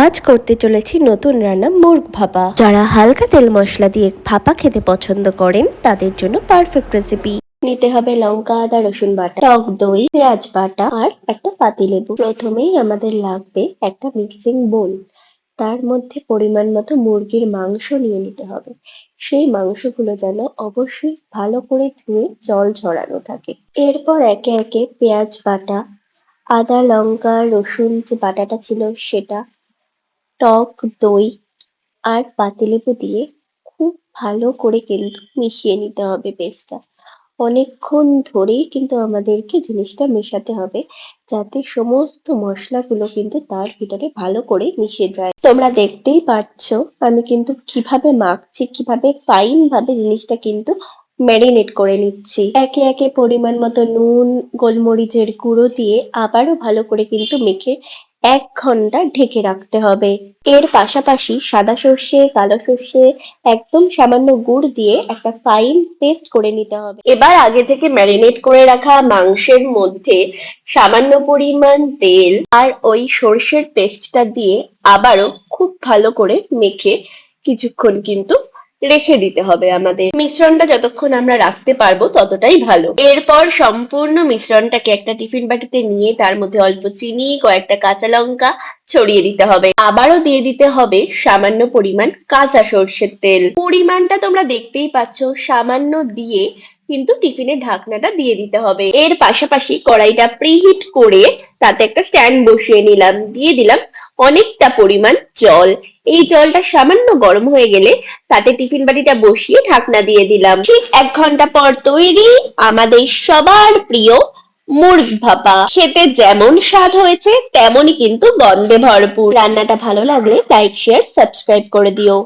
আজ করতে চলেছি নতুন রান্না মুরগ ভাপা। যারা হালকা তেল মশলা দিয়ে ভাপা খেতে পছন্দ করেন তাদের জন্য পারফেক্ট রেসিপি। নিতে হবে লঙ্কা, আদা, রসুন বাটা, টক দই, পেঁয়াজ বাটা আর একটা পাতিলেবু। প্রথমেই আমাদের লাগবে একটা মিক্সিং বোল। তার মধ্যে পরিমাণ মতো মুরগির মাংস নিয়ে নিতে হবে। সেই মাংসগুলো যেন অবশ্যই ভালো করে ধুয়ে জল ঝরানো থাকে। এরপর একে একে পেঁয়াজ বাটা, আদা, লঙ্কা, রসুন যে বাটাটা ছিল সেটা, টক দই আর পাতিলেবু দিয়ে খুব ভালো করে কিন্তু মিশিয়ে নিতে হবে পেস্টটা। অনেকক্ষণ ধরেই কিন্তু আমাদেরকে জিনিসটা মেশাতে হবে, যাতে সমস্ত মশলাগুলো কিন্তু তার ভিতরে ভালো করে মিশে যায়। তোমরা দেখতেই পাচ্ছো আমি কিন্তু কিভাবে মাখছি, কিভাবে ফাইন ভাবে জিনিসটা কিন্তু ম্যারিনেট করে নিচ্ছি। একে একে পরিমাণ মতো নুন, গোলমরিচের গুঁড়ো দিয়ে আবারও ভালো করে কিন্তু মেখে 1 ঘন্টা ঢেকে রাখতে হবে। এর পাশাপাশি সাদা সর্ষে, কালো সর্ষে, একদম সামান্য গুড় দিয়ে একটা ফাইন পেস্ট করে নিতে হবে। এবার আগে থেকে ম্যারিনেট করে রাখা মাংসের মধ্যে সামান্য পরিমাণ তেল আর ওই সর্ষের পেস্টটা দিয়ে আবারও খুব ভালো করে মেখে কিছুক্ষণ কিন্তু রেখে দিতে হবে। আমাদের মিশ্রণটা যতক্ষণ আমরা রাখতে পারবো ততটাই ভালো। এরপর সম্পূর্ণ মিশ্রণটাকে একটা টিফিন বাটিতে নিয়ে তার মধ্যে অল্প চিনি, কয়েকটা কাঁচা লঙ্কা ছড়িয়ে দিতে হবে। আবারও দিয়ে দিতে হবে সামান্য পরিমাণ কাঁচা সর্ষের তেল। পরিমাণটা তোমরা দেখতেই পাচ্ছ, সামান্য দিয়ে কিন্তু টিফিনের ঢাকনাটা দিয়ে দিতে হবে। এর পাশাপাশি কড়াইটা প্রিহিট করে তাতে একটা স্ট্যান্ড বসিয়ে নিলাম, দিয়ে দিলাম অনেকটা পরিমাণ জল। এই জলটা সামান্য গরম হয়ে গেলে তাতে টিফিন বাটিটা বসিয়ে ঢাকনা দিয়ে দিলাম। ঠিক 1 ঘন্টা পর তৈরি আমাদের সবার প্রিয় মুরগ ভাপা। খেতে যেমন স্বাদ হয়েছে তেমনই কিন্তু গন্ধে ভরপুর। রান্নাটা ভালো লাগলে লাইক, শেয়ার, সাবস্ক্রাইব করে দিও।